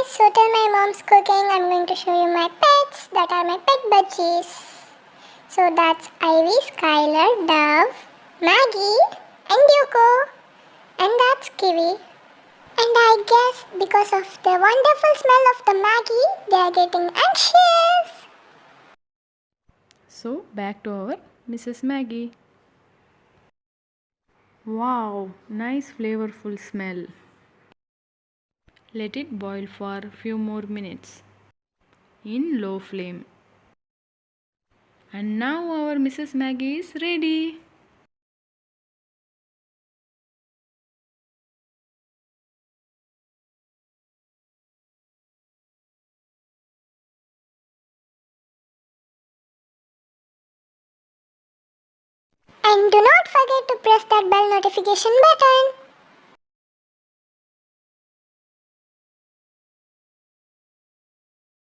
so till my mom's cooking, I'm going to show you my pets that are my pet budgies. So that's Ivy, Skylar, Dove, Maggie, and Yoko. And that's Kiwi. And I guess because of the wonderful smell of the Maggie, they are getting anxious. So back to our Mrs. Maggie. Wow, nice flavorful smell. Let it boil for few more minutes in low flame. And now our Mrs. Maggie is ready. And do not forget to press that bell notification button.